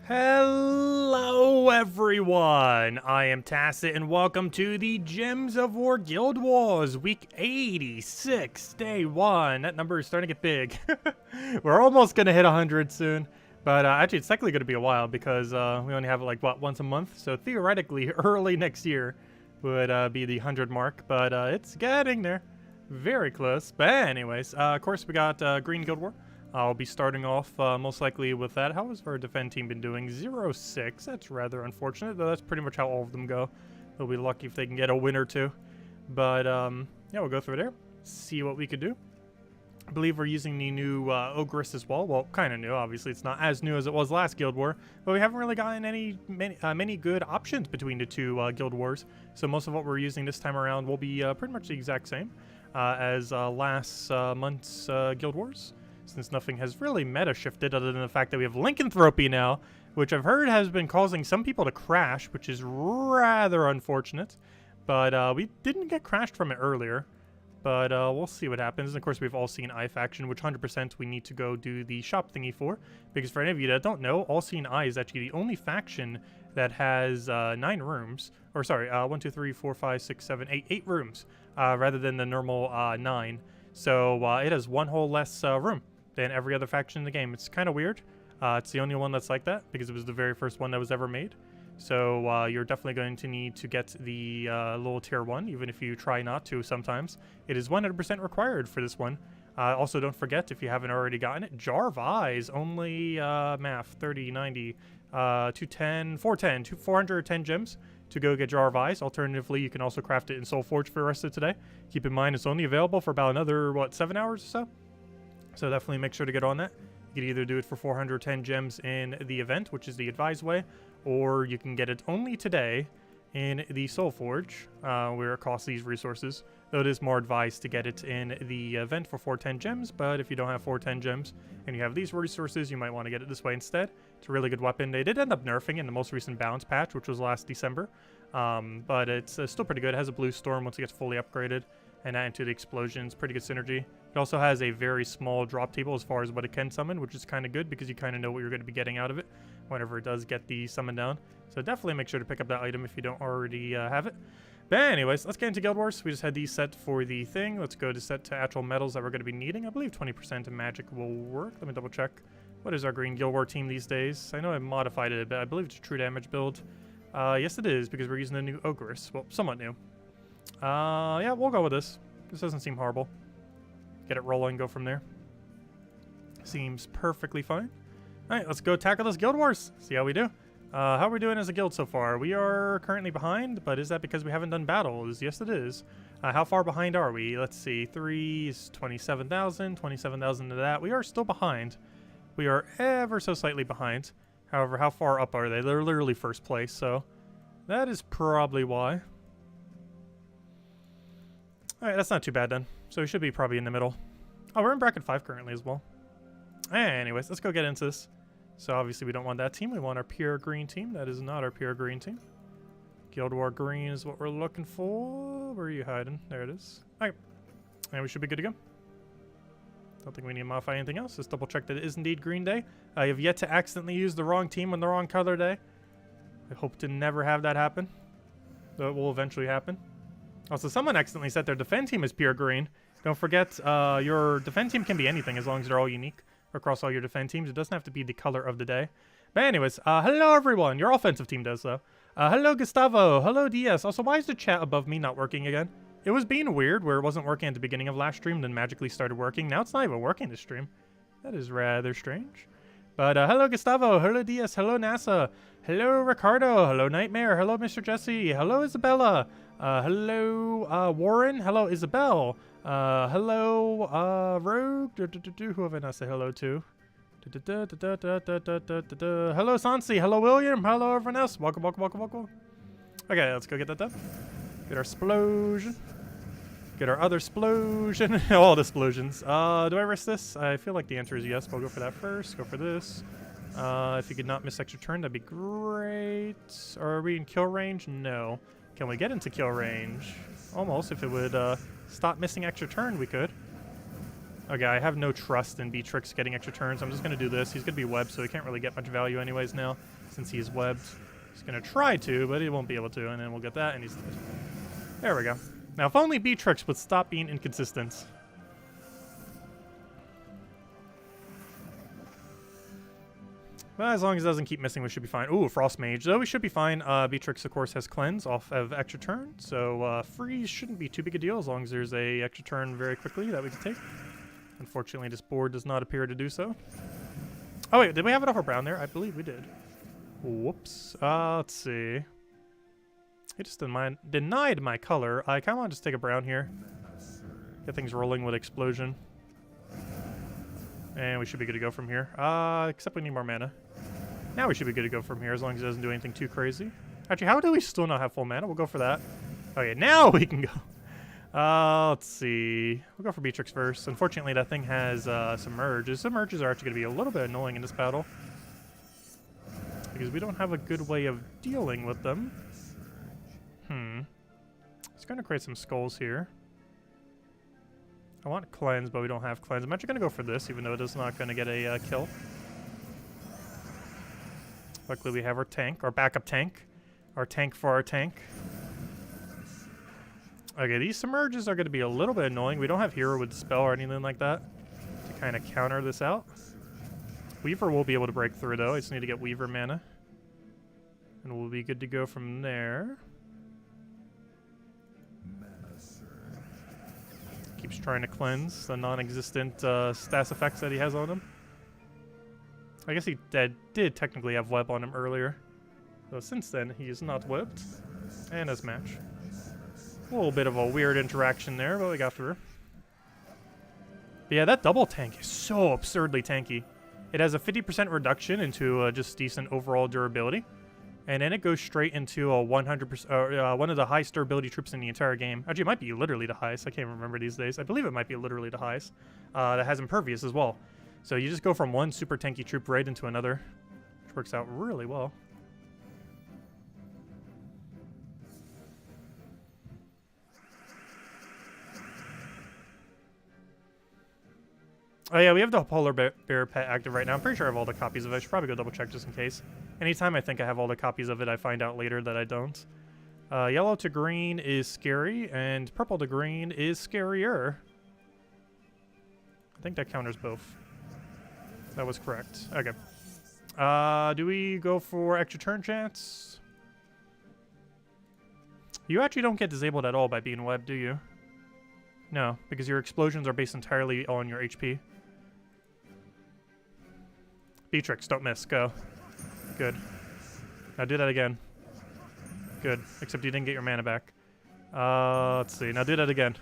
Hello everyone, I am Tacit and welcome to the Gems of War Guild Wars, week 86, day 1. That number is starting to get big. We're almost going to hit 100 soon, but actually it's technically going to be a while because we only have it like, what, once a month? So theoretically, early next year would be the 100 mark, but it's getting there. Very close. But anyways, of course we got Green Guild War. I'll be starting off most likely with that. How has our defend team been doing? 0-6. That's rather unfortunate, though that's pretty much how all of them go. They'll be lucky if they can get a win or two. But yeah, we'll go through there, see what we could do. I believe we're using the new Ogress as well. Well, kind of new. Obviously, it's not as new as it was last Guild War, but we haven't really gotten many good options between the two Guild Wars. So most of what we're using this time around will be pretty much the exact same as last month's Guild Wars, since nothing has really meta shifted other than the fact that we have Lycanthropy now, which I've heard has been causing some people to crash, which is rather unfortunate. But we didn't get crashed from it earlier. But we'll see what happens. And of course, we've all seen Eye Faction, which 100% we need to go do the shop thingy for. Because for any of you that don't know, All Seeing Eye is actually the only faction that has 9 rooms. Or sorry, 1, 2, 3, 4, 5, 6, 7, 8. 8 rooms rather than the normal 9. So it has one whole less room than every other faction in the game. It's kind of weird. It's the only one that's like that because it was the very first one that was ever made. So you're definitely going to need to get the little tier 1, even if you try not to sometimes. It is 100% required for this one. Also, don't forget, if you haven't already gotten it, Jar of Eyes, only math, 30, 90, 210, 410, 410 gems to go get Jar of Eyes. Alternatively, you can also craft it in Soulforge for the rest of today. Keep in mind, it's only available for about another, what, 7 hours or so? So definitely make sure to get on that. You can either do it for 410 gems in the event, which is the advised way, or you can get it only today in the Soulforge, where it costs these resources. Though it is more advised to get it in the event for 410 gems, but if you don't have 410 gems and you have these resources, you might want to get it this way instead. It's a really good weapon. They did end up nerfing in the most recent balance patch, which was last December, but it's still pretty good. It has a blue storm once it gets fully upgraded, and that into the explosions, pretty good synergy. It also has a very small drop table as far as what it can summon, which is kind of good because you kind of know what you're going to be getting out of it whenever it does get the summon down. So definitely make sure to pick up that item if you don't already have it. But anyways, let's get into Guild Wars. We just had these set for the thing. Let's go to set to actual metals that we're going to be needing. I believe 20% of magic will work. Let me double check. What is our Green Guild War team these days? I know I modified it a bit. I believe it's a true damage build. Yes, it is because we're using the new Ogress. Well, somewhat new. Yeah, we'll go with this. This doesn't seem horrible. Get it rolling, go from there. Seems perfectly fine. Alright, let's go tackle this Guild Wars. See how we do. How are we doing as a guild so far? We are currently behind, but is that because we haven't done battles? Yes, it is. How far behind are we? Let's see. 3 is 27,000. 27,000 to that. We are still behind. We are ever so slightly behind. However, how far up are they? They're literally first place, so that is probably why. Alright, that's not too bad then. So we should be probably in the middle. Oh, we're in bracket 5 currently as well. Anyways, let's go get into this. So obviously we don't want that team. We want our pure green team. That is not our pure green team. Guild War green is what we're looking for. Where are you hiding? There it is. Alright. And we should be good to go. Don't think we need to modify anything else. Let's double check that it is indeed green day. I have yet to accidentally use the wrong team on the wrong color day. I hope to never have that happen. Though it will eventually happen. Also, someone accidentally set their defend team as pure green. Don't forget, your defend team can be anything as long as they're all unique across all your defend teams. It doesn't have to be the color of the day. But anyways, hello everyone. Your offensive team does, though. Hello Gustavo. Hello DS. Also, why is the chat above me not working again? It was being weird where it wasn't working at the beginning of last stream, then magically started working. Now it's not even working this stream. That is rather strange. But hello Gustavo. Hello DS. Hello NASA. Hello Ricardo. Hello Nightmare. Hello Mr. Jesse. Hello Isabella. Hello Warren. Hello Isabel. Hello Rogue. Who have I not said hello to? Hello Sansi. Hello William. Hello everyone else. Welcome, welcome, welcome, welcome. Okay, let's go get that done. Get our explosion. Get our other explosion. All the explosions. Do I risk this? I feel like the answer is yes. We'll go for that first. Go for this. If you could not miss extra turn, that'd be great. Are we in kill range? No. Can we get into kill range? Almost. If it would stop missing extra turn, we could. Okay, I have no trust in Beatrix getting extra turns. I'm just going to do this. He's going to be webbed, so he can't really get much value anyways now, since he's webbed. He's going to try to, but he won't be able to, and then we'll get that, and he's dead. There we go. Now, if only Beatrix would stop being inconsistent. But as long as it doesn't keep missing, we should be fine. Ooh, Frost Mage. Though we should be fine. Beatrix, of course, has Cleanse off of extra turn, so Freeze shouldn't be too big a deal as long as there's a extra turn very quickly that we can take. Unfortunately, this board does not appear to do so. Oh, wait, did we have it off our brown there? I believe we did. Whoops. Let's see. He just denied my color. I kind of want to just take a brown here. Get things rolling with Explosion. And we should be good to go from here. Except we need more mana. Now we should be good to go from here as long as it doesn't do anything too crazy. Actually, how do we still not have full mana? We'll go for that. Okay, now we can go. Let's see. We'll go for Beatrix first. Unfortunately, that thing has Submerges. Submerges are actually going to be a little bit annoying in this battle, because we don't have a good way of dealing with them. It's going to create some skulls here. I want Cleanse, but we don't have Cleanse. I'm actually going to go for this, even though it is not going to get a kill. Luckily, we have our tank, our backup tank. Our tank for our tank. Okay, these Submerges are going to be a little bit annoying. We don't have Hero with Dispel or anything like that to kind of counter this out. Weaver will be able to break through, though. I just need to get Weaver mana. And we'll be good to go from there. Keeps trying to cleanse the non-existent stats effects that he has on him. I guess he did technically have web on him earlier. So since then, he is not webbed. And as match. A little bit of a weird interaction there, but we got through. But yeah, that double tank is so absurdly tanky. It has a 50% reduction into just decent overall durability. And then it goes straight into a 100%, one of the highest durability troops in the entire game. Actually, it might be literally the highest. I can't remember these days. I believe it might be literally the highest. That has Impervious as well. So you just go from one super tanky troop right into another, which works out really well. Oh yeah, we have the Polar Bear pet active right now. I'm pretty sure I have all the copies of it. I should probably go double check just in case. Anytime I think I have all the copies of it, I find out later that I don't. Yellow to green is scary, and purple to green is scarier. I think that counters both. That was correct. Okay. Do we go for extra turn chance? You actually don't get disabled at all by being webbed, do you? No, because your explosions are based entirely on your HP. Beatrix, don't miss. Go. Good. Now do that again. Good. Except you didn't get your mana back. Let's see. Now do that again.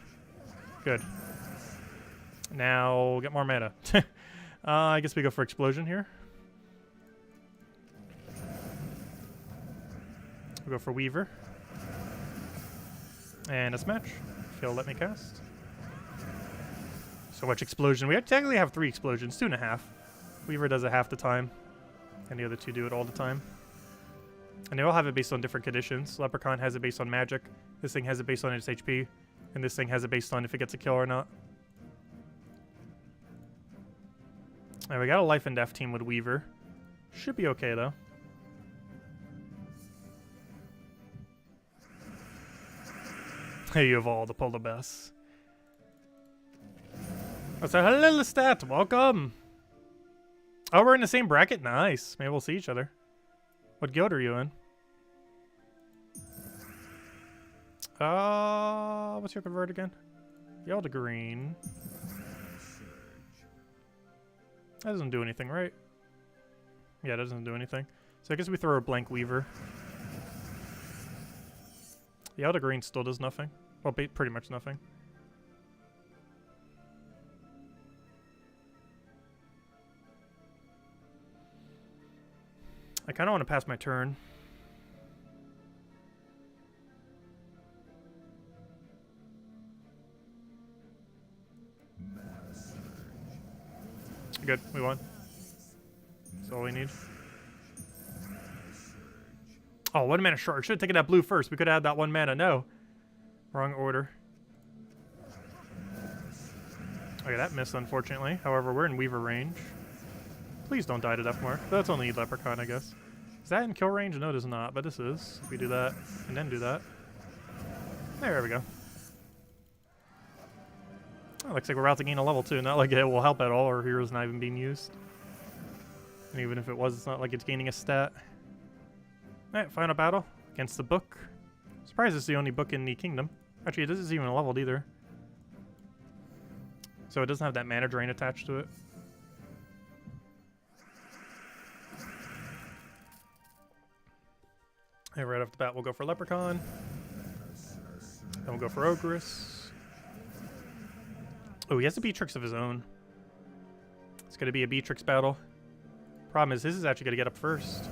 Good. Now get more mana. I guess we go for Explosion here. We'll go for Weaver. And a smash. If he'll let me cast. So much Explosion. We technically have 3 explosions. 2.5. Weaver does it half the time. And the other 2 do it all the time. And they all have it based on different conditions. Leprechaun has it based on magic. This thing has it based on its HP. And this thing has it based on if it gets a kill or not. Alright, we got a life and death team with Weaver. Should be okay, though. Hey, you have all the polar bears. Oh, so hello, Lestat. Welcome. Oh, we're in the same bracket? Nice. Maybe we'll see each other. What guild are you in? What's your convert again? Yellow to green. That doesn't do anything, right? Yeah, that doesn't do anything. So I guess we throw a blank Weaver. Yellow to green still does nothing. Well, pretty much nothing. I kind of want to pass my turn. Good, we won. That's all we need. Oh, 1 mana short. Should have taken that blue first. We could have had that 1 mana. No. Wrong order. Okay, that missed, unfortunately. However, we're in Weaver range. Please don't die to Death Mark. That's only Leprechaun, I guess. Is that in kill range? No, it is not, but this is. If we do that, and then do that. There we go. Oh, looks like we're about to gain a level too. Not like it will help at all. Our hero's not even being used. And even if it was, it's not like it's gaining a stat. Alright, final battle against the book. Surprised it's the only book in the kingdom. Actually, it isn't even leveled either. So it doesn't have that mana drain attached to it. And right off the bat, we'll go for Leprechaun. Then we'll go for Ogress. Oh, he has a Beatrix of his own. It's going to be a Beatrix battle. Problem is, his is actually going to get up first.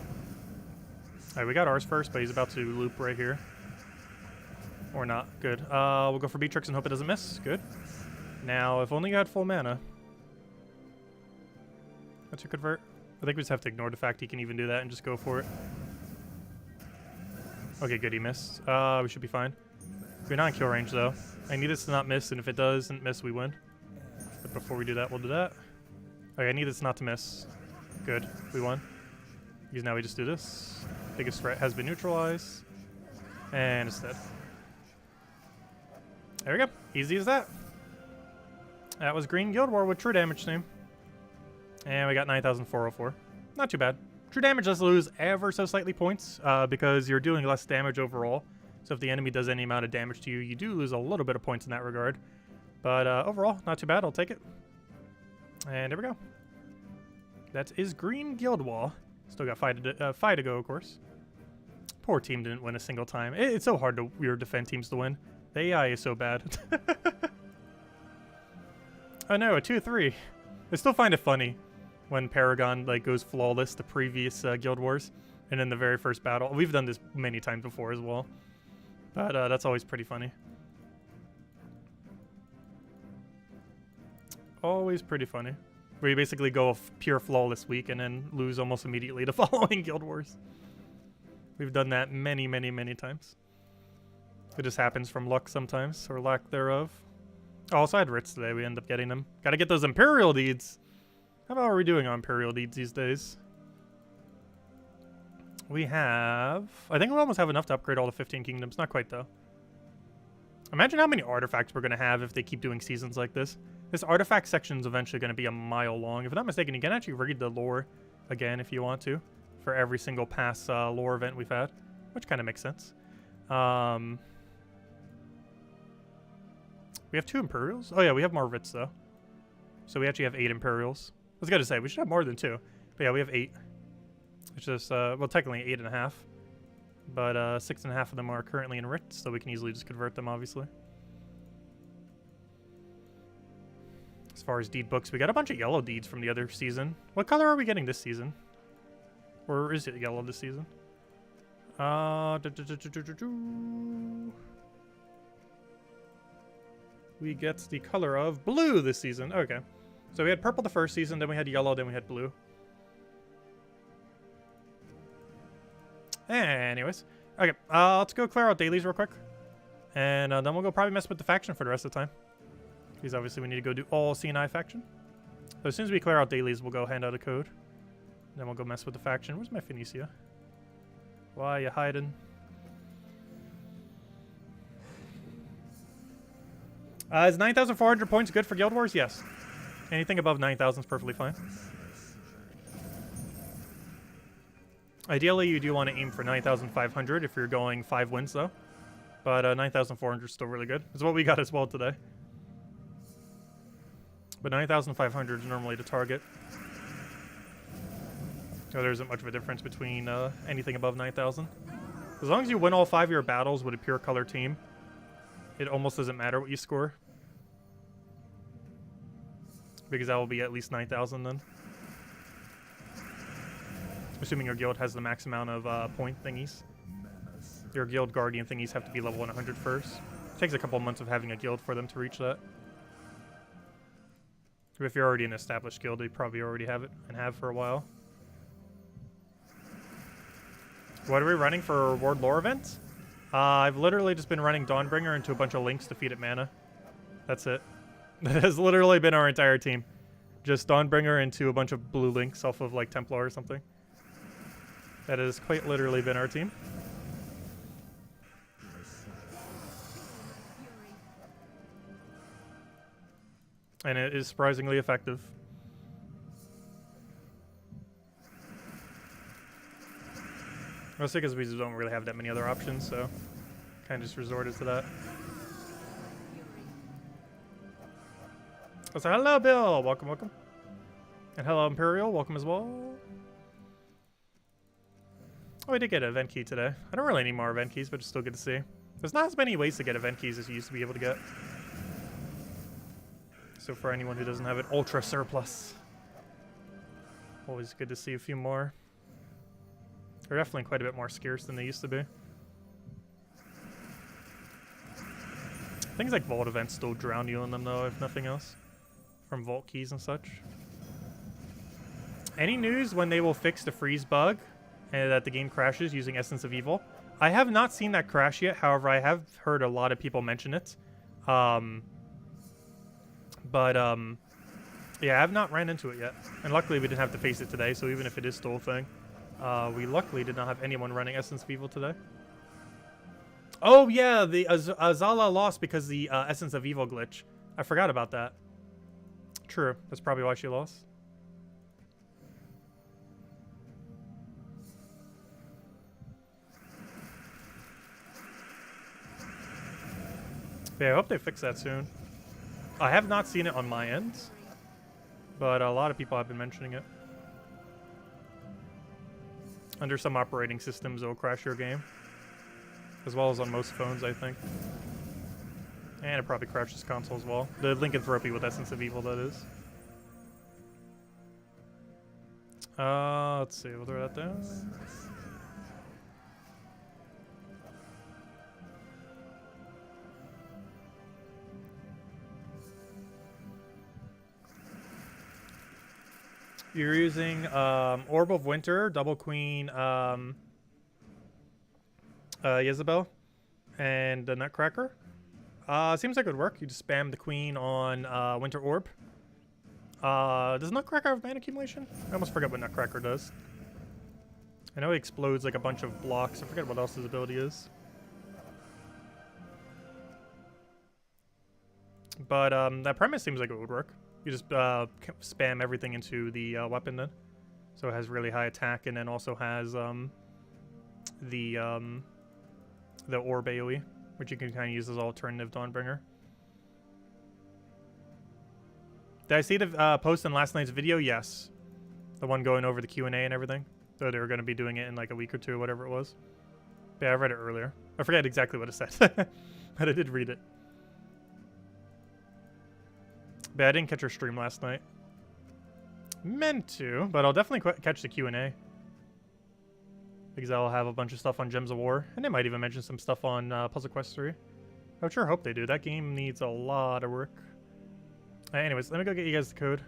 Alright, we got ours first, but he's about to loop right here. Or not. Good. We'll go for Beatrix and hope it doesn't miss. Good. Now, if only you had full mana. That's your convert. I think we just have to ignore the fact he can even do that and just go for it. Okay, good, he missed. We should be fine. We're not in kill range, though. I need this to not miss, and if it doesn't miss, we win. But before we do that, we'll do that. Okay, I need this not to miss. Good, we won. Because now we just do this. Biggest threat has been neutralized. And it's dead. There we go. Easy as that. That was Green Guild War with true damage team. And we got 9,404. Not too bad. True damage does lose ever so slightly points because you're doing less damage overall. So if the enemy does any amount of damage to you, you do lose a little bit of points in that regard. But overall, not too bad. I'll take it. And there we go. That is Green Guild Wall. Still got five to go, of course. Poor team didn't win a single time. It's so hard to weird defend teams to win. The AI is so bad. Oh no, a 2-3. I still find it funny when Paragon like goes flawless the previous Guild Wars, and in the very first battle. We've done this many times before as well, but that's always pretty funny. Always pretty funny. Where you basically go a pure flawless week and then lose almost immediately the following Guild Wars. We've done that many, many, many times. It just happens from luck sometimes, or lack thereof. Oh, also I had writs today. We end up getting them. Gotta get those Imperial deeds. How about are we doing on Imperial deeds these days? We have... I think we almost have enough to upgrade all the 15 kingdoms. Not quite, though. Imagine how many artifacts we're going to have if they keep doing seasons like this. This artifact section is eventually going to be a mile long. If I'm not mistaken, you can actually read the lore again if you want to. For every single past lore event we've had. Which kind of makes sense. We have 2 Imperials? Oh yeah, we have more writs though. So we actually have 8 Imperials. I was going to say, we should have more than 2. But yeah, we have 8. It's just, well, technically 8.5. But 6.5 of them are currently in writs, so we can easily just convert them, obviously. As far as deed books, we got a bunch of yellow deeds from the other season. What color are we getting this season? Or is it yellow this season? We get the color of blue this season. Okay. So we had purple the first season, then we had yellow, then we had blue. Anyways. Okay, let's go clear out dailies real quick. And then we'll go probably mess with the faction for the rest of the time. Because obviously we need to go do all CNI faction. So as soon as we clear out dailies, we'll go hand out a code. Then we'll go mess with the faction. Where's my Phoenicia? Why are you hiding? Is 9,400 points good for Guild Wars? Yes. Anything above 9,000 is perfectly fine. Ideally, you do want to aim for 9,500 if you're going 5 wins, though. But 9,400 is still really good. It's what we got as well today. But 9,500 is normally the target. So there isn't much of a difference between anything above 9,000. As long as you win all 5 of your battles with a pure color team, it almost doesn't matter what you score. Because that will be at least 9,000 then. Assuming your guild has the max amount of point thingies. Your guild guardian thingies have to be level 100 first. It takes a couple months of having a guild for them to reach that. If you're already an established guild, you probably already have it and have for a while. What are we running for reward lore events? I've literally just been running Dawnbringer into a bunch of links to feed it mana. That's it. That has literally been our entire team. Just Dawnbringer into a bunch of blue links off of like Templar or something. That has quite literally been our team. And it is surprisingly effective. Mostly because we don't really have that many other options, so kind of just resorted to that. So hello, Bill. Welcome, welcome. And hello, Imperial. Welcome as well. Oh, we did get an event key today. I don't really need more event keys, but it's still good to see. There's not as many ways to get event keys as you used to be able to get. So for anyone who doesn't have an ultra surplus, always good to see a few more. They're definitely quite a bit more scarce than they used to be. Things like vault events still drown you in them though, if nothing else. From vault keys and such. Any news when they will fix the freeze bug and that the game crashes using Essence of Evil? I have not seen that crash yet, however I have heard a lot of people mention it. Yeah, I have not ran into it yet. And luckily we didn't have to face it today, so even if it is still a thing, we luckily did not have anyone running Essence of Evil today. Oh yeah, the Azala lost because the Essence of Evil glitch. I forgot about that. True, that's probably why she lost. Yeah, I hope they fix that soon. I have not seen it on my end, but a lot of people have been mentioning it. Under some operating systems, it will crash your game. As well as on most phones, I think. And it probably crashes console as well. The Lycanthropy with Essence of Evil, that is. Let's see, we'll throw that down. You're using Orb of Winter, Double Queen, Isabel, and the Nutcracker. Seems like it would work. You just spam the Queen on Winter Orb. Does Nutcracker have mana accumulation? I almost forgot what Nutcracker does. I know he explodes like a bunch of blocks. I forget what else his ability is. But that premise seems like it would work. You just spam everything into the weapon then. So it has really high attack and then also has the Orb AoE, which you can kind of use as alternative Dawnbringer. Did I see the post in last night's video? Yes. The one going over the Q&A and everything. So they were going to be doing it in like a week or two or whatever it was. But yeah, I read it earlier. I forget exactly what it said. But I did read it. But I didn't catch her stream last night. Meant to, but I'll definitely catch the Q&A. Because I'll have a bunch of stuff on Gems of War. And they might even mention some stuff on Puzzle Quest 3. I sure hope they do. That game needs a lot of work. Anyways, let me go get you guys the code.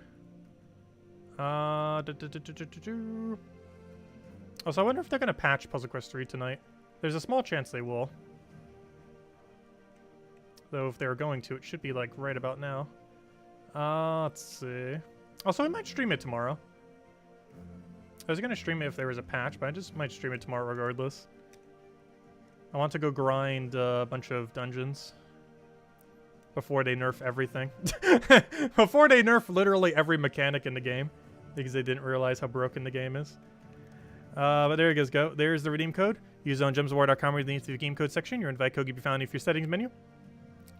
Also, I wonder if they're going to patch Puzzle Quest 3 tonight. There's a small chance they will. Though if they're going to, it should be like right about now. Let's see. Also, we might stream it tomorrow. I was going to stream it if there was a patch, but I just might stream it tomorrow regardless. I want to go grind a bunch of dungeons. Before they nerf everything. Before they nerf literally every mechanic in the game. Because they didn't realize how broken the game is. But there you guys go. There's the redeem code. Use it on gemsofwar.com or the game code section. Your invite code can be found in your settings menu.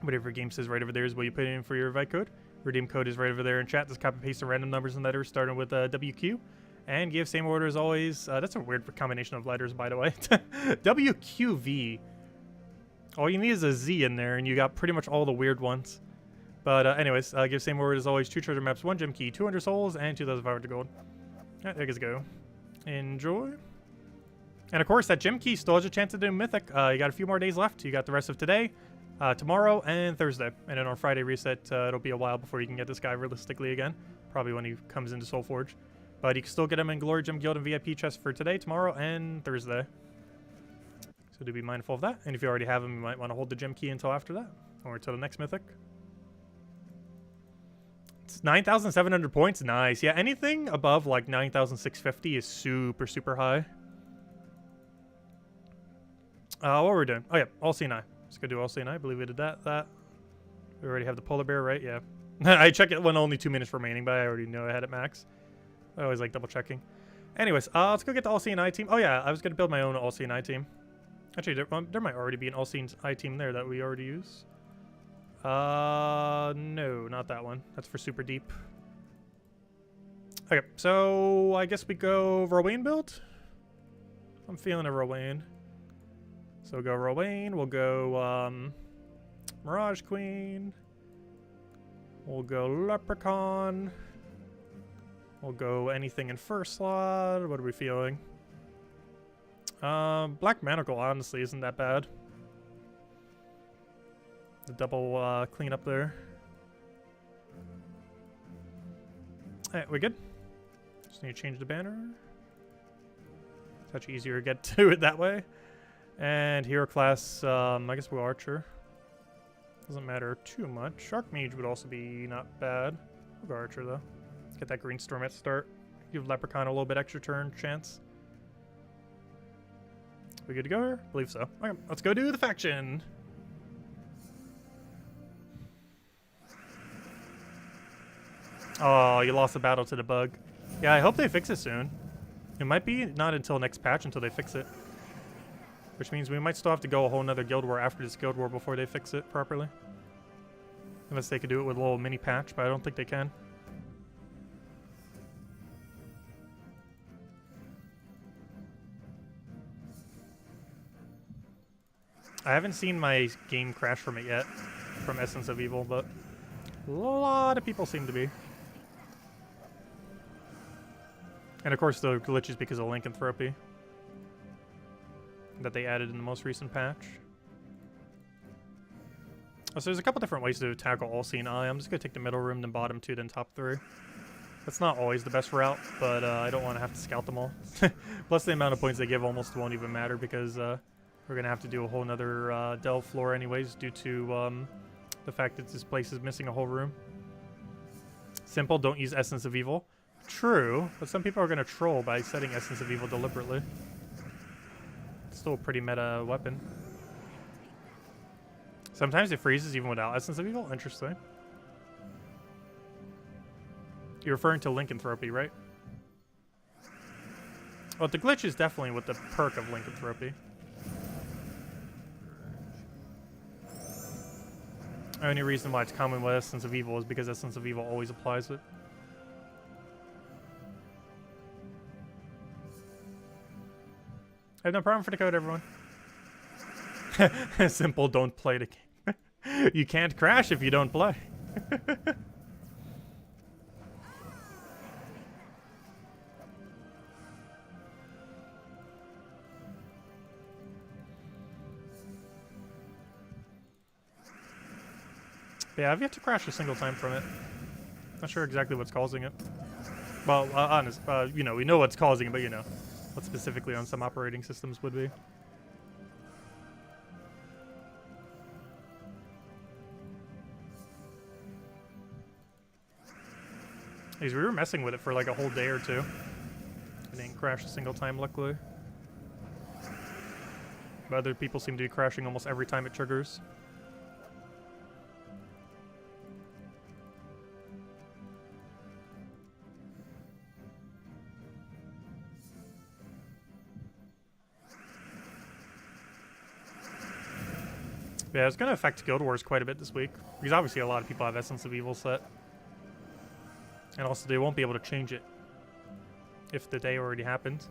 Whatever your game says right over there is what you put in for your invite code. Redeem code is right over there in chat. Just copy paste some random numbers and letters starting with WQ. And give same order as always. That's a weird combination of letters, by the way. WQV. All you need is a Z in there, and you got pretty much all the weird ones. But anyways, give same order as always. 2 treasure maps, 1 gem key, 200 souls, and 2,500 gold. Alright, there you guys go. Enjoy. And of course, that gem key still has a chance to do Mythic. You got a few more days left. You got the rest of today, tomorrow, and Thursday. And then on Friday reset, it'll be a while before you can get this guy realistically again. Probably when he comes into Soulforge. But you can still get him in Glory Gem Guild and VIP chests for today, tomorrow, and Thursday. So do be mindful of that. And if you already have him, you might want to hold the gem key until after that. Or until the next Mythic. points. 9,700 points. Nice. Yeah, anything above like 9,650 is super, super high. What were we doing? Oh, yeah. All CNI. Let's go do all CNI. I believe we did that. We already have the polar bear, right? Yeah. I checked it when only 2 minutes remaining, but I already know I had it max. I always like double checking. Anyways, let's go get the all CNI team. Oh, yeah. I was going to build my own all CNI team. Actually, there might already be an all CNI team there that we already use. No, not that one. That's for super deep. Okay, so I guess we go Rowan build. I'm feeling a Rowan. So we'll go Rowan. We'll go Mirage Queen. We'll go Leprechaun. We'll go anything in first slot. What are we feeling? Black Manacle honestly isn't that bad. The double cleanup there. Alright, we good? Just need to change the banner. It's much easier to get to it that way. And hero class, I guess we'll Archer. Doesn't matter too much. Archmage would also be not bad. We'll go Archer though. Get that green storm at the start. Give Leprechaun a little bit extra turn chance. We good to go here? I believe so. Okay, let's go do the faction. Oh, you lost the battle to the bug. Yeah, I hope they fix it soon. It might be not until next patch until they fix it. Which means we might still have to go a whole nother guild war after this guild war before they fix it properly. Unless they could do it with a little mini patch, but I don't think they can. I haven't seen my game crash from it yet, from Essence of Evil, but a lot of people seem to be. And of course the glitch is because of lycanthropy that they added in the most recent patch. So there's a couple different ways to tackle all CNI. I'm just going to take the middle room, then bottom two, then top three. That's not always the best route, but I don't want to have to scout them all. Plus the amount of points they give almost won't even matter because we're going to have to do a whole nother delve floor anyways due to the fact that this place is missing a whole room. Simple, don't use Essence of Evil. True, but some people are going to troll by setting Essence of Evil deliberately. It's still a pretty meta weapon. Sometimes it freezes even without Essence of Evil? Interesting. You're referring to lycanthropy, right? Well, the glitch is definitely with the perk of lycanthropy. The only reason why it's common with Essence of Evil is because Essence of Evil always applies it. I have no problem for the code, everyone. Simple, don't play the game. You can't crash if you don't play. Yeah, I've yet to crash a single time from it. Not sure exactly what's causing it. Well, honest, you know, we know what's causing it, but you know, what specifically on some operating systems would be. Because we were messing with it for like a whole day or two. It didn't crash a single time, luckily. But other people seem to be crashing almost every time it triggers. Yeah, it's going to affect Guild Wars quite a bit this week. Because obviously a lot of people have Essence of Evil set. And also they won't be able to change it if the day already happened.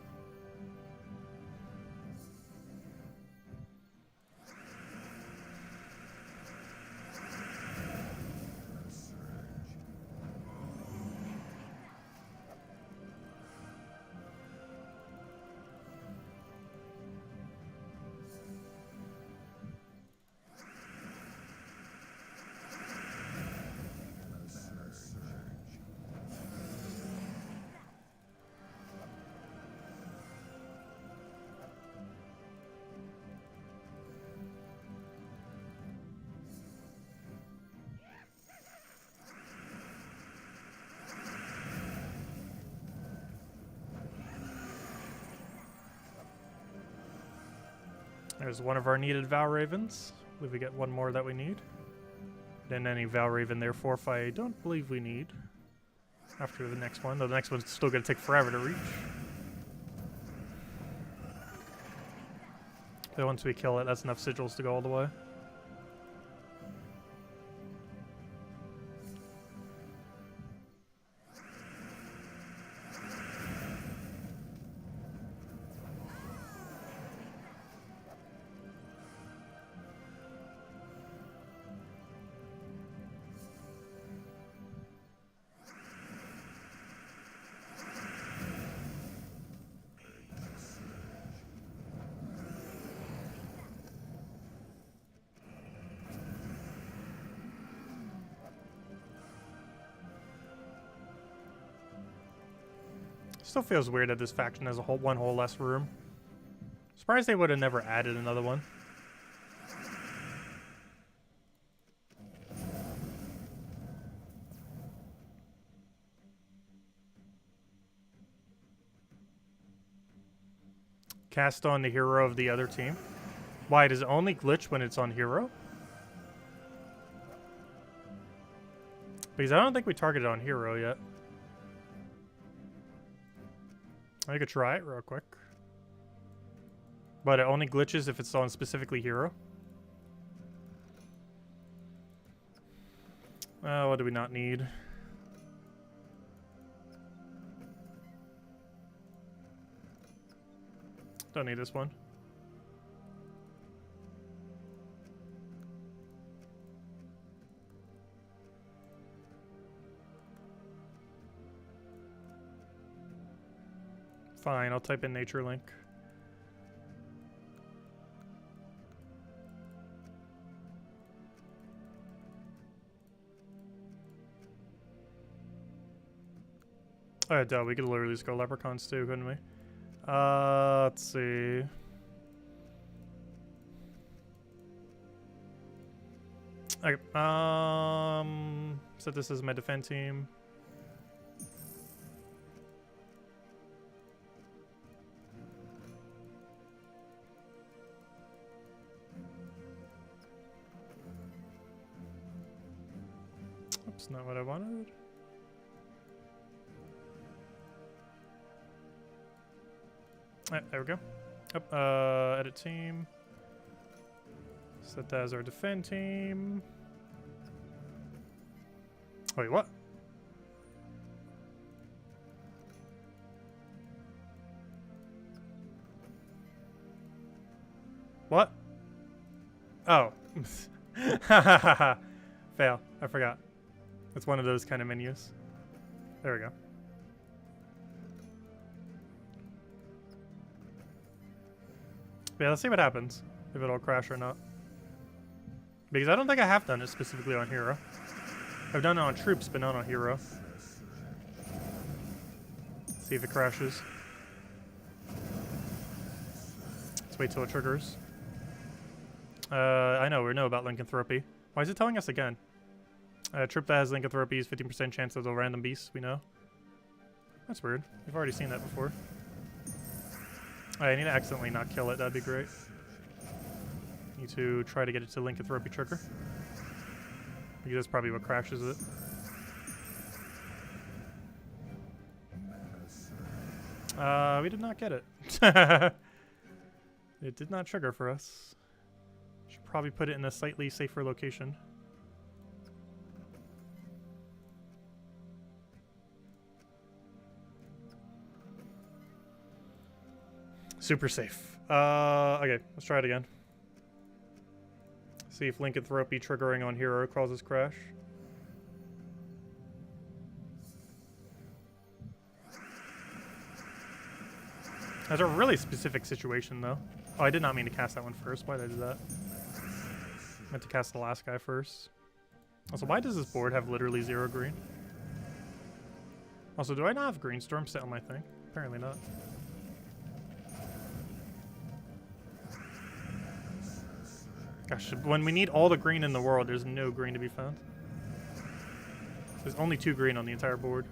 There's one of our needed Valravens. I believe we get one more that we need. Then any Valraven there, Forf, I don't believe we need. After the next one, though the next one's still going to take forever to reach. But once we kill it, that's enough sigils to go all the way. Still feels weird that this faction has a one whole less room. Surprised they would have never added another one. Cast on the hero of the other team. Why, does it only glitch when it's on hero? Because I don't think we targeted on hero yet. I could try it real quick. But it only glitches if it's on specifically hero. What do we not need? Don't need this one. Fine, I'll type in nature link. Oh, duh, we could literally just go leprechauns too, couldn't we? Let's see. Okay, set this as my defend team. Oops, not what I wanted. Alright, there we go. Yep, edit team. Set that as our defend team. Wait, what? What? Oh. Fail. I forgot. It's one of those kind of menus. There we go. Yeah, let's see what happens. If it'll crash or not. Because I don't think I have done it specifically on hero. I've done it on troops, but not on hero. See if it crashes. Let's wait till it triggers. I know, we know about lycanthropy. Why is it telling us again? A troop that has lycanthropy is 15% chance of the random beast, we know. That's weird. We've already seen that before. I need to accidentally not kill it, that'd be great. Need to try to get it to lycanthropy trigger. Because that's probably what crashes it. We did not get it. It did not trigger for us. Should probably put it in a slightly safer location. Super safe. Okay, let's try it again. See if lycanthropy triggering on hero causes crash. That's a really specific situation, though. Oh, I did not mean to cast that one first. Why did I do that? I meant to cast the last guy first. Also, why does this board have literally 0 green? Also, do I not have green storm set on my thing? Apparently not. Gosh, when we need all the green in the world, there's no green to be found. There's only 2 green on the entire board.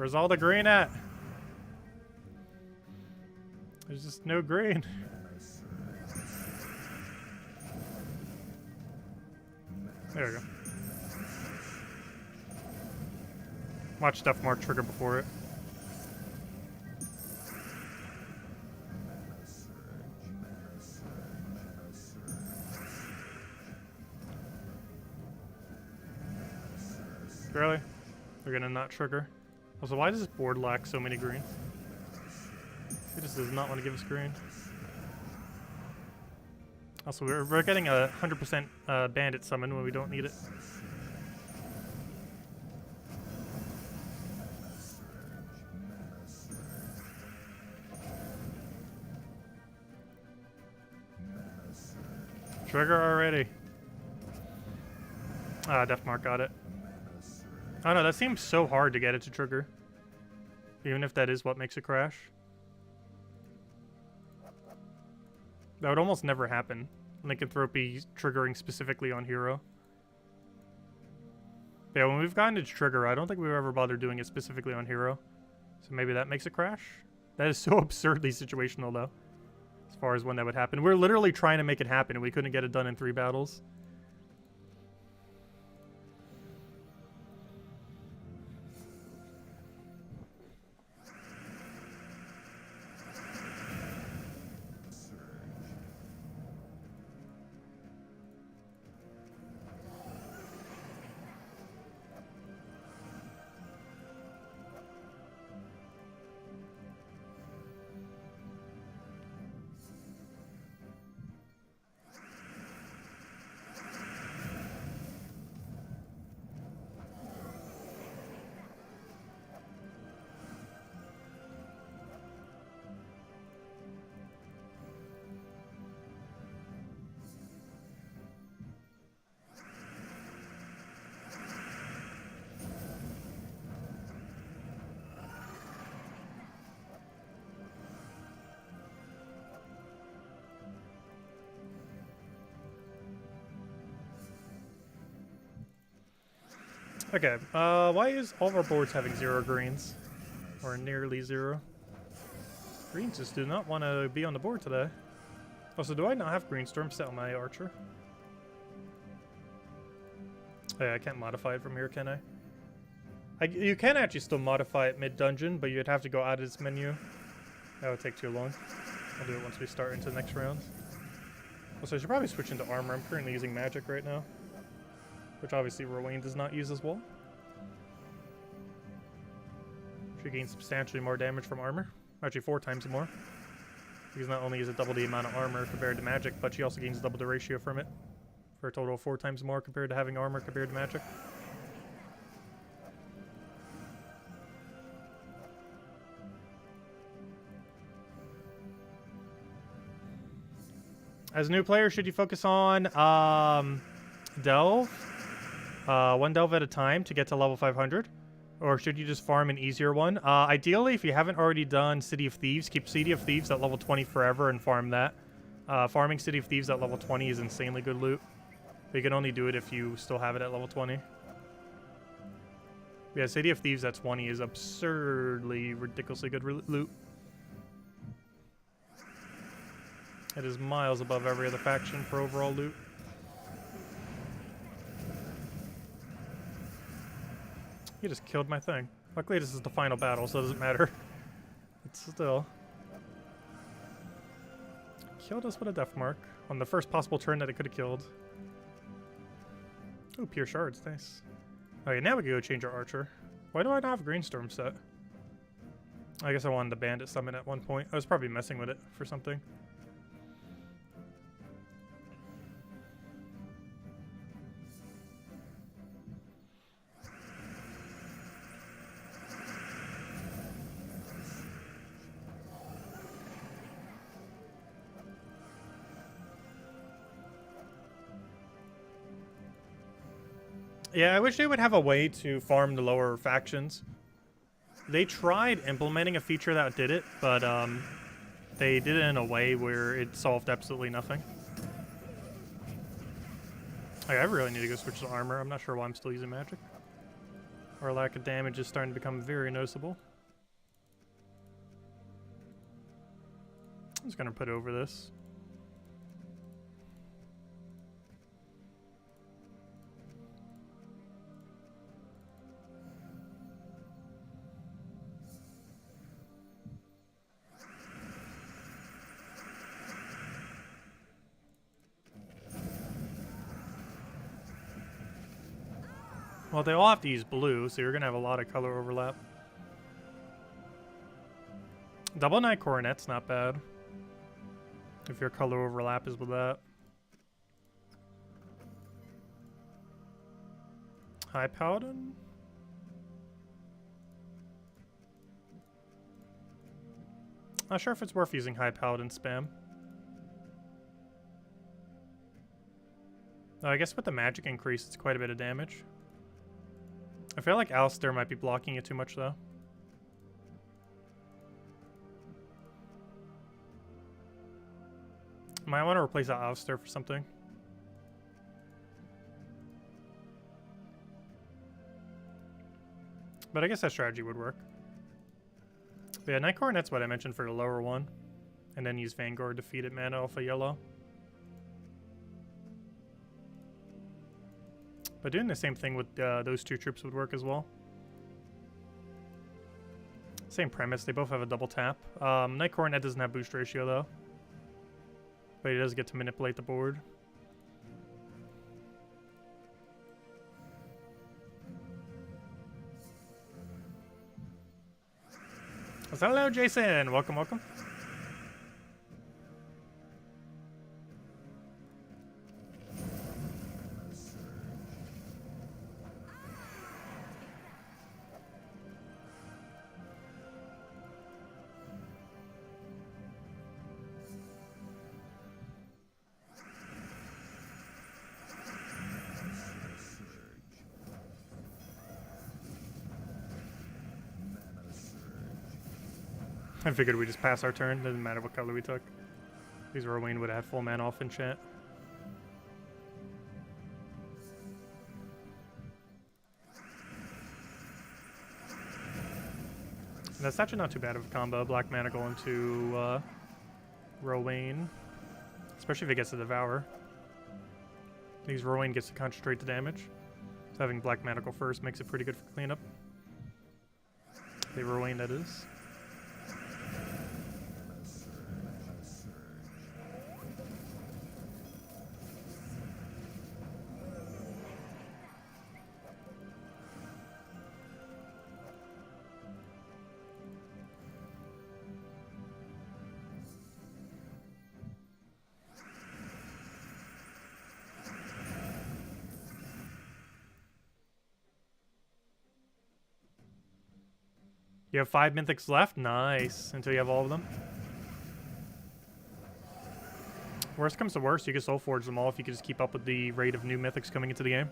Where's all the green at? There's just no green. There we go. Watch Death Mark trigger before it. Really? They're gonna not trigger. Also, why does this board lack so many greens? It just does not want to give us green. Also, we're getting a 100% bandit summon when we don't need it. Trigger already. Ah, Deathmark got it. Oh no, that seems so hard to get it to trigger. Even if that is what makes it crash. That would almost never happen. Lycanthropy triggering specifically on hero. Yeah, when we've gotten to trigger, I don't think we've ever bothered doing it specifically on hero. So maybe that makes it crash? That is so absurdly situational though. As far as when that would happen. We're literally trying to make it happen and we couldn't get it done in 3 battles. Okay, why is all of our boards having 0 greens? Or nearly 0? Greens just do not want to be on the board today. Also, do I not have green storm set on my archer? Oh, yeah, I can't modify it from here, can I? You can actually still modify it mid-dungeon, but you'd have to go out of this menu. That would take too long. I'll do it once we start into the next round. Also, I should probably switch into armor. I'm currently using magic right now. Which obviously Rowan does not use as well. She gains substantially more damage from armor. Actually 4 times more. Because not only is it double the amount of armor compared to magic, but she also gains double the ratio from it. For a total of 4 times more compared to having armor compared to magic. As a new player, should you focus on Delve? 1 delve at a time to get to level 500? Or should you just farm an easier one? Ideally, if you haven't already done City of Thieves, keep City of Thieves at level 20 forever and farm that. Farming City of Thieves at level 20 is insanely good loot. But you can only do it if you still have it at level 20. Yeah, City of Thieves at 20 is absurdly, ridiculously good loot. It is miles above every other faction for overall loot. He just killed my thing. Luckily, this is the final battle, so it doesn't matter. It's still... Killed us with a death mark on the first possible turn that it could have killed. Oh, pure shards, nice. Okay, now we can go change our archer. Why do I not have green storm set? I guess I wanted the bandit summon at one point. I was probably messing with it for something. Yeah, I wish they would have a way to farm the lower factions. They tried implementing a feature that did it, but they did it in a way where it solved absolutely nothing. Okay, I really need to go switch to armor. I'm not sure why I'm still using magic. Our lack of damage is starting to become very noticeable. I'm just gonna put over this. Well, they all have to use blue, so you're gonna have a lot of color overlap. Double Knight Coronet's not bad. If your color overlap is with that. High Paladin? Not sure if it's worth using High Paladin spam. Oh, I guess with the magic increase, it's quite a bit of damage. I feel like Alistair might be blocking it too much, though. Might want to replace that Alistair for something. But I guess that strategy would work. But yeah, Knight Coronet's what I mentioned for the lower one. And then use Vanguard to feed it mana off a yellow. But doing the same thing with those two troops would work as well. Same premise, they both have a double tap. Knight Coronet doesn't have boost ratio though. But he does get to manipulate the board. So hello Jason, welcome, welcome. I figured we just pass our turn, doesn't matter what color we took. These Rowan would have full mana off enchant. And that's actually not too bad of a combo. Black mana going to Rowan. Especially if it gets to Devour. These Rowan gets to concentrate the damage. So having black mana go first makes it pretty good for cleanup. The Rowan, that is. You have 5 mythics left? Nice. Until you have all of them. Worst comes to worst, you can soul forge them all if you can just keep up with the rate of new mythics coming into the game.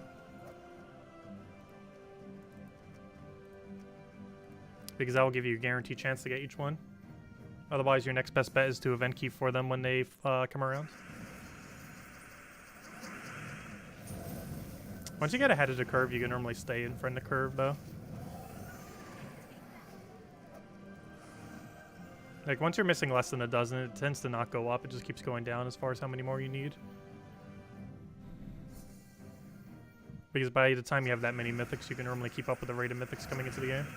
Because that will give you a guaranteed chance to get each one. Otherwise, your next best bet is to event keep for them when they come around. Once you get ahead of the curve, you can normally stay in front of the curve, though. Like, once you're missing less than a dozen, it tends to not go up. It just keeps going down as far as how many more you need. Because by the time you have that many mythics, you can normally keep up with the rate of mythics coming into the game.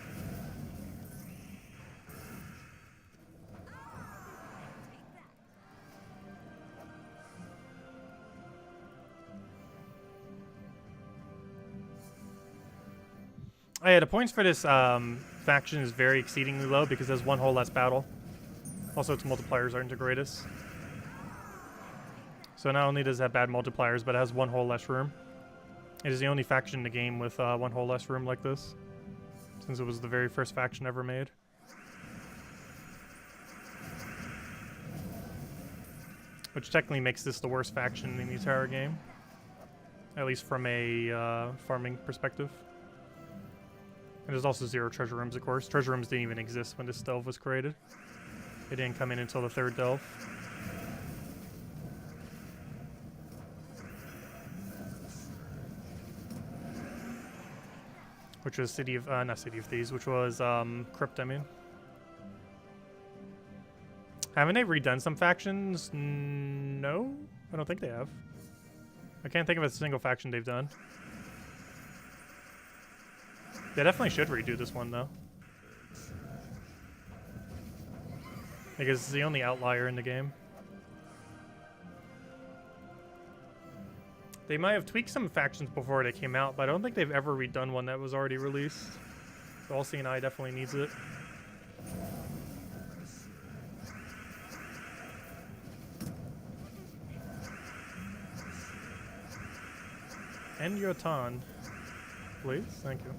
Oh yeah, the points for this faction is very exceedingly low because there's one whole less battle. Also, its multipliers aren't the greatest. So not only does it have bad multipliers, but it has one whole less room. It is the only faction in the game with one whole less room like this, since it was the very first faction ever made. Which technically makes this the worst faction in the entire game. At least from a farming perspective. And there's also 0 treasure rooms, of course. Treasure rooms didn't even exist when this delve was created. It didn't come in until the 3rd delve. which was City of, not City of Thieves, which was Crypt, I mean. Haven't they redone some factions? No, I don't think they have. I can't think of a single faction they've done. They definitely should redo this one, though. Because it's the only outlier in the game. They might have tweaked some factions before they came out, but I don't think they've ever redone one that was already released. All-Seeing Eye definitely needs it. End your turn, please. Thank you.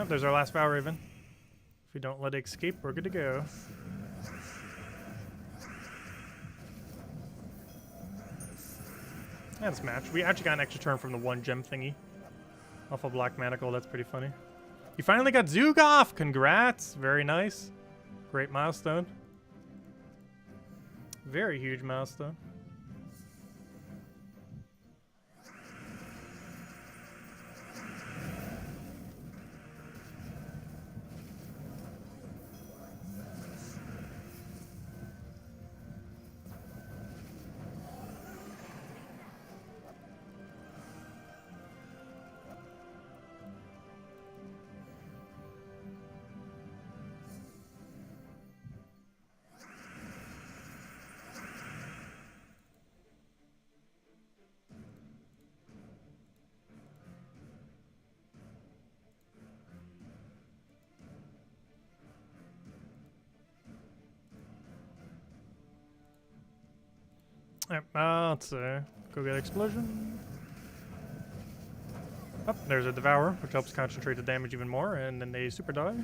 Oh, there's our last Vow Raven. If we don't let it escape, we're good to go. That's match. We actually got an extra turn from the 1 gem thingy. Off of Black Manacle, that's pretty funny. You finally got Zugov! Congrats! Very nice. Great milestone. Very huge milestone. Alright, let's go get Explosion. Oh, there's a Devour, which helps concentrate the damage even more, and then they super die.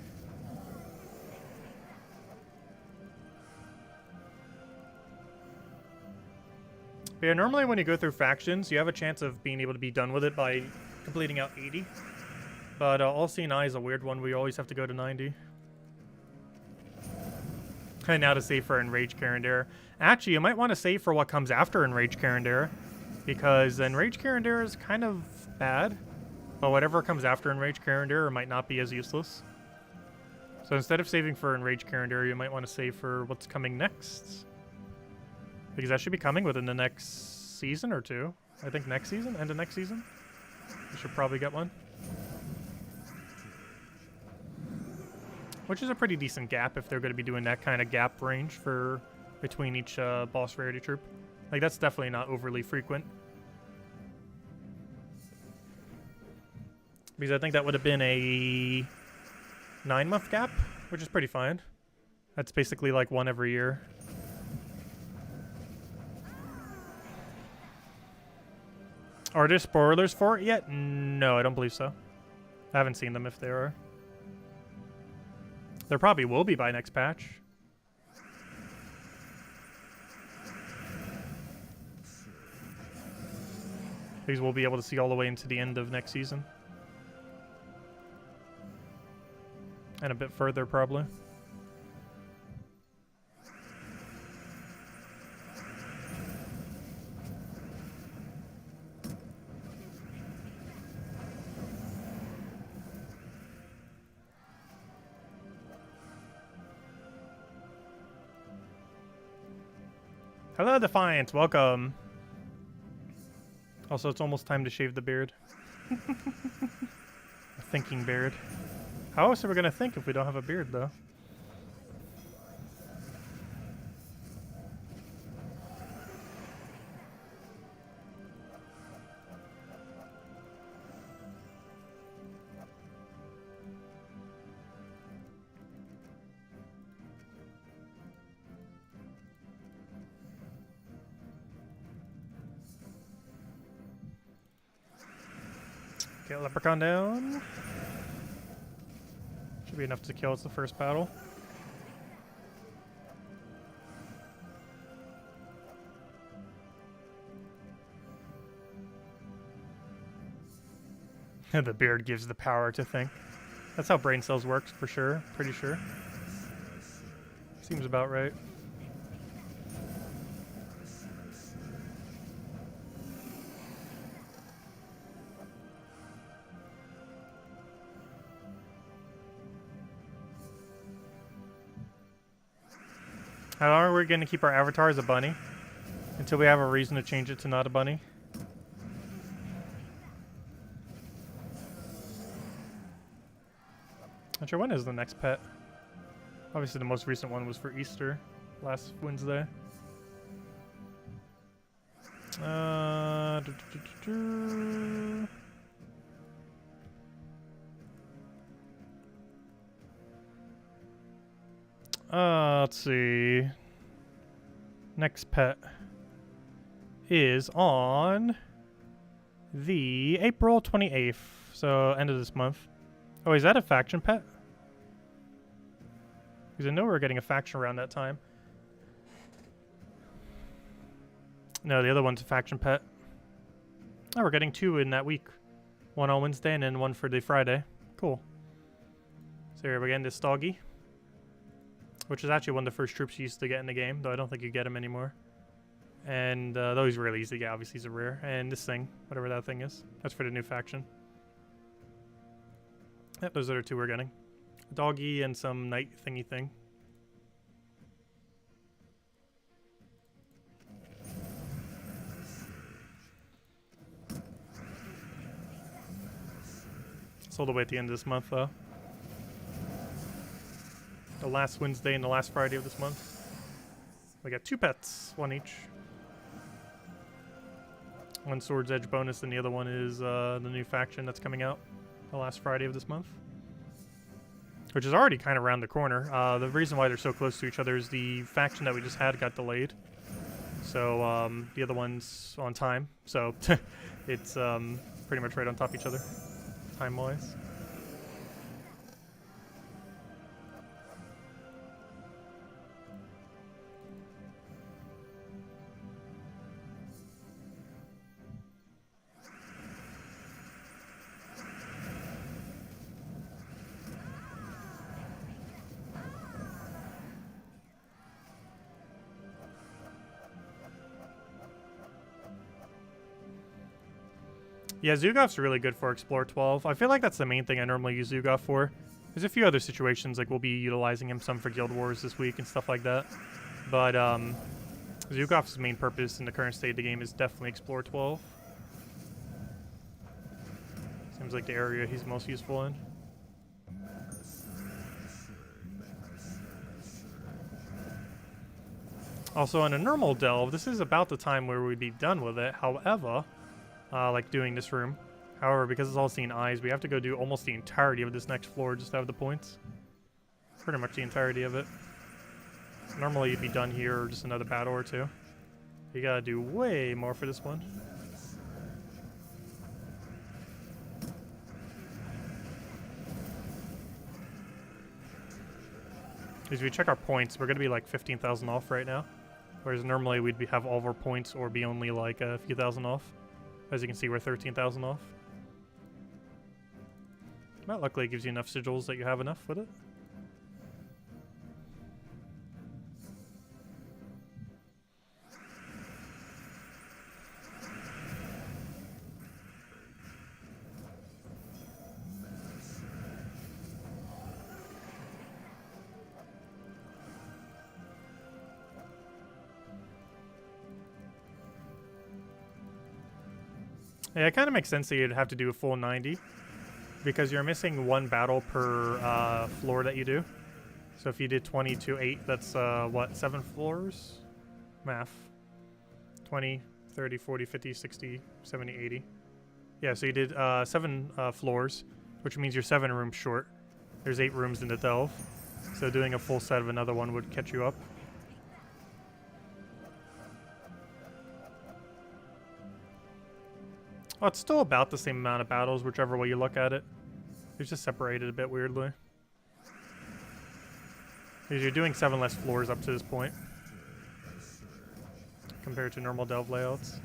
But yeah, normally when you go through factions, you have a chance of being able to be done with it by completing out 80. But All-Seeing Eye is a weird one. We always have to go to 90. And now to save for Enraged Carindare. Actually, you might want to save for what comes after Enraged Carindare, because Enraged Carindare is kind of bad, but whatever comes after Enraged Carindare might not be as useless. So instead of saving for Enraged Carindare, you might want to save for what's coming next, because that should be coming within the next season or two. I think next season, end of next season. You should probably get one. Which is a pretty decent gap if they're going to be doing that kind of gap range for between each boss rarity troop. Like, that's definitely not overly frequent. Because I think that would have been a 9-month gap, which is pretty fine. That's basically like one every year. Are there spoilers for it yet? No, I don't believe so. I haven't seen them if there are. There probably will be by next patch. Because we'll be able to see all the way into the end of next season. And a bit further, probably. Hello, Defiant. Welcome. Also, it's almost time to shave the beard. A thinking beard. How else are we going to think if we don't have a beard, though? Get Leprechaun down. Should be enough to kill. It's the first battle. The beard gives the power to think. That's how brain cells works, for sure. Pretty sure. Seems about right. How long are we going to keep our avatar as a bunny? Until we have a reason to change it to not a bunny? Not sure when is the next pet. Obviously the most recent one was for Easter, last Wednesday. Let's see. Next pet is on the April 28th, so end of this month. Oh, is that a faction pet? Because I know we're getting a faction around that time. No, the other one's a faction pet. Oh, we're getting 2 in that week. One on Wednesday and then one for the Friday. Cool. So here we're getting this doggy, which is actually one of the first troops you used to get in the game, though I don't think you get him anymore. And though he's really easy to get, obviously he's a rare. And this thing, whatever that thing is, that's for the new faction. Yep, those are the 2 we're getting. A doggy and some knight thingy thing. Sold away at the end of this month, though. The last Wednesday and the last Friday of this month. We got 2 pets, 1 each. One Sword's Edge bonus, and the other one is the new faction that's coming out the last Friday of this month. Which is already kind of around the corner. The reason why they're so close to each other is the faction that we just had got delayed. So the other one's on time. So it's pretty much right on top of each other, time-wise. Yeah, Zugof's really good for Explore 12. I feel like that's the main thing I normally use Zugof for. There's a few other situations, like we'll be utilizing him some for Guild Wars this week and stuff like that. But Zugof's main purpose in the current state of the game is definitely Explore 12. Seems like the area he's most useful in. Also, in a normal delve, this is about the time where we'd be done with it. However, like doing this room. However, because it's all seeing eyes, we have to go do almost the entirety of this next floor just to have the points. Pretty much the entirety of it. Normally you'd be done here or just another battle or 2. You gotta do way more for this one. As we check our points, we're gonna be like 15,000 off right now. Whereas normally we'd have all of our points or be only like a few thousand off. As you can see, we're 13,000 off. Well, luckily it gives you enough sigils that you have enough with it. Yeah, it kind of makes sense that you'd have to do a full 90 because you're missing 1 battle per floor that you do. So if you did 20 to 8, that's what, 7 floors? Math. 20, 30, 40, 50, 60, 70, 80. Yeah, so you did 7 floors, which means you're 7 rooms short. There's 8 rooms in the delve. So doing a full set of another one would catch you up. Well, it's still about the same amount of battles, whichever way you look at it. It's just separated a bit weirdly. Because you're doing 7 less floors up to this point. Compared to normal delve layouts.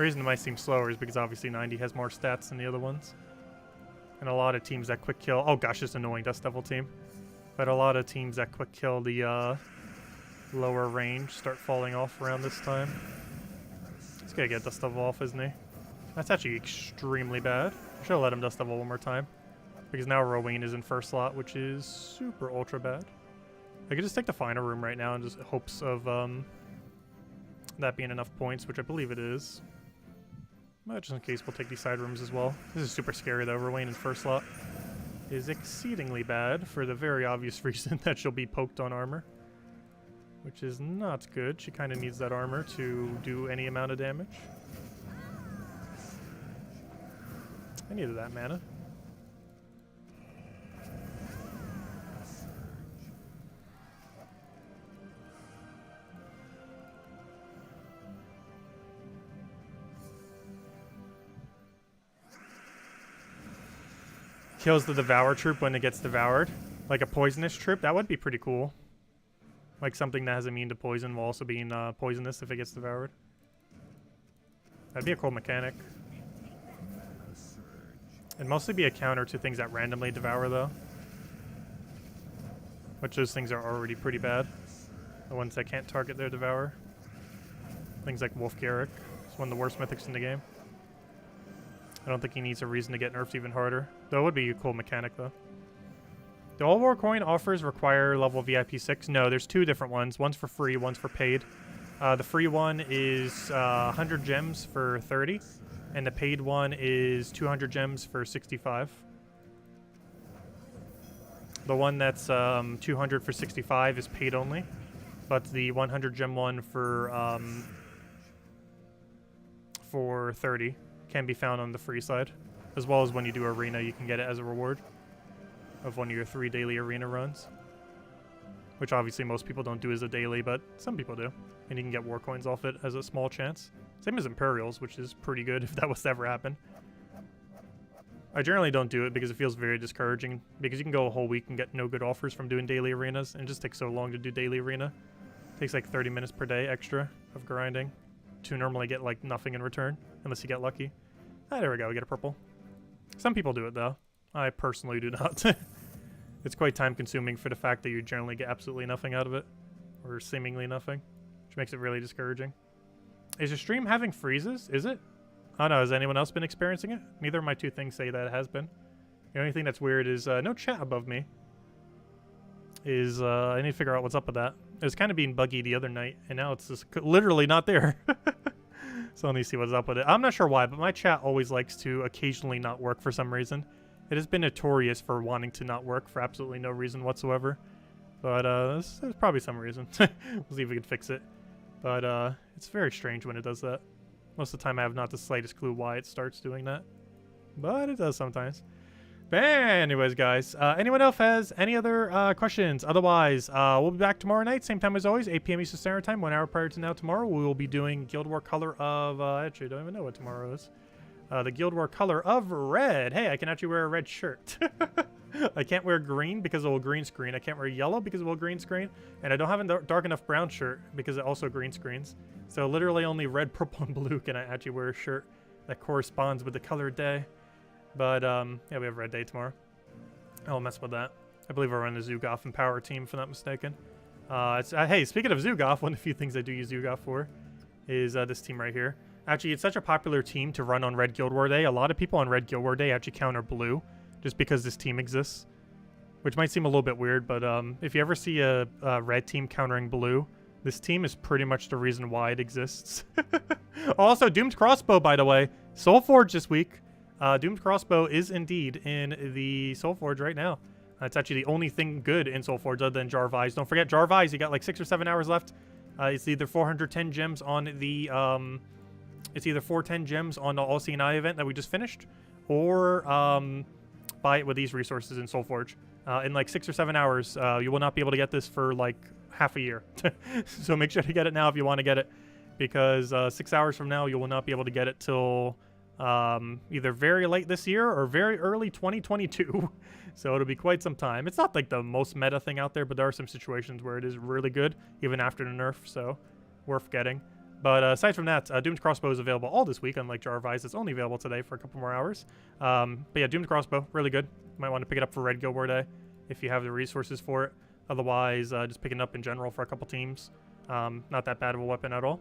The reason it might seem slower is because obviously 90 has more stats than the other ones. And a lot of teams that quick kill... Oh gosh, this annoying Dust Devil team. But a lot of teams that quick kill the lower range start falling off around this time. He's gonna get Dust Devil off, isn't he? That's actually extremely bad. I should have let him Dust Devil one more time. Because now Rowayne is in first slot, which is super ultra bad. I could just take the final room right now and just hopes of that being enough points, which I believe it is. But just in case, we'll take these side rooms as well. This is super scary though. Rowayne in first slot is exceedingly bad for the very obvious reason that she'll be poked on armor. Which is not good. She kind of needs that armor to do any amount of damage. I needed that mana. Kills the Devour troop when it gets devoured. Like a poisonous troop, that would be pretty cool. Like something that has immune to poison while also being poisonous if it gets devoured. That'd be a cool mechanic. It'd mostly be a counter to things that randomly devour though. Which those things are already pretty bad. The ones that can't target their devour. Things like Wolf Garrick. It's one of the worst mythics in the game. I don't think he needs a reason to get nerfed even harder. Though it would be a cool mechanic though. Do all war coin offers require level VIP 6? No, there's two different ones. One's for free, one's for paid. The free one is 100 gems for 30, and the paid one is 200 gems for 65. The one that's 200 for 65 is paid only, but the 100 gem one for 30 can be found on the free side, as well as when you do arena, you can get it as a reward of one of your 3 daily arena runs, which obviously most people don't do as a daily, but some people do, and you can get war coins off it as a small chance. Same as Imperials, which is pretty good if that was to ever happen. I generally don't do it because it feels very discouraging, because you can go a whole week and get no good offers from doing daily arenas, and it just takes so long to do daily arena. It takes like 30 minutes per day extra of grinding to normally get like nothing in return, unless you get lucky. Ah, there we go, we get a purple. Some people do it though. I personally do not. It's quite time consuming for the fact that you generally get absolutely nothing out of it, or seemingly nothing, which makes it really discouraging. Is your stream having freezes? Is it? Oh no, has anyone else been experiencing it? Neither of my two things say that it has been. The only thing that's weird is no chat above me. I need to figure out what's up with that. It was kind of being buggy the other night, and now it's just literally not there. So I need to see what's up with it. I'm not sure why, but my chat always likes to occasionally not work for some reason. It has been notorious for wanting to not work for absolutely no reason whatsoever. But there's probably some reason. We'll see if we can fix it. But it's very strange when it does that. Most of the time I have not the slightest clue why it starts doing that. But it does sometimes. But anyways, guys, anyone else has any other questions? Otherwise, we'll be back tomorrow night, same time as always, 8 p.m. Eastern Standard Time, 1 hour prior to now tomorrow. We will be doing Guild War color of, actually, I don't even know what tomorrow is. The Guild War color of red. Hey, I can actually wear a red shirt. I can't wear green because it will green screen. I can't wear yellow because it will green screen. And I don't have a dark enough brown shirt because it also green screens. So literally only red, purple, and blue can I actually wear a shirt that corresponds with the color day. But, yeah, we have red day tomorrow. I'll mess with that. I believe we're on the Zugoff and Power team, if I'm not mistaken. Hey, speaking of Zugoff, one of the few things I do use Zugoff for is this team right here. Actually, it's such a popular team to run on Red Guild War Day. A lot of people on Red Guild War Day actually counter blue just because this team exists, which might seem a little bit weird, but if you ever see a red team countering blue, this team is pretty much the reason why it exists. Also, Doomed Crossbow, by the way, Soulforge this week. Doomed Crossbow is indeed in the Soulforge right now. It's actually the only thing good in Soulforge other than Jar of Eyes. Don't forget Jar of Eyes, you got like 6 or 7 hours left. It's either 410 gems on the it's either 410 gems on the All Seeing Eye event that we just finished, or buy it with these resources in Soulforge. In like 6 or 7 hours, you will not be able to get this for like half a year. So make sure to get it now if you want to get it, because 6 hours from now you will not be able to get it till either very late this year or very early 2022. So it'll be quite some time. It's not like the most meta thing out there, but there are some situations where it is really good even after the nerf, so worth getting. But aside from that, Doomed Crossbow is available all this week, unlike Jarvise. It's only available today for a couple more hours. But yeah, Doomed Crossbow, really good. Might want to pick it up for Red Guild War Day if you have the resources for it. Otherwise, just picking it up in general for a couple teams. Not that bad of a weapon at all,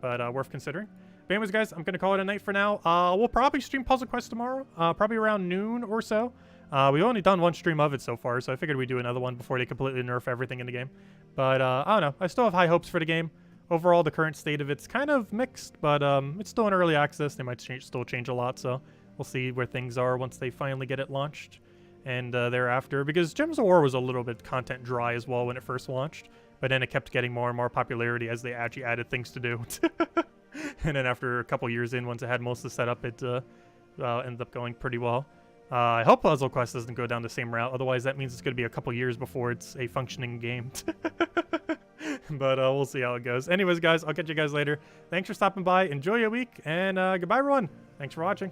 but worth considering. But anyways, guys, I'm going to call it a night for now. We'll probably stream Puzzle Quest tomorrow, probably around noon or so. We've only done one stream of it so far, so I figured we'd do another one before they completely nerf everything in the game. But I don't know. I still have high hopes for the game. Overall, the current state of it's kind of mixed, but it's still in early access. They might still change a lot, so we'll see where things are once they finally get it launched and thereafter. Because Gems of War was a little bit content dry as well when it first launched, but then it kept getting more and more popularity as they actually added things to do. And then after a couple years in, once it had most of the setup, it ended up going pretty well. I hope Puzzle Quest doesn't go down the same route. Otherwise, that means it's going to be a couple years before it's a functioning game. But we'll see how it goes. Anyways, guys, I'll catch you guys later. Thanks for stopping by. Enjoy your week, and goodbye, everyone. Thanks for watching.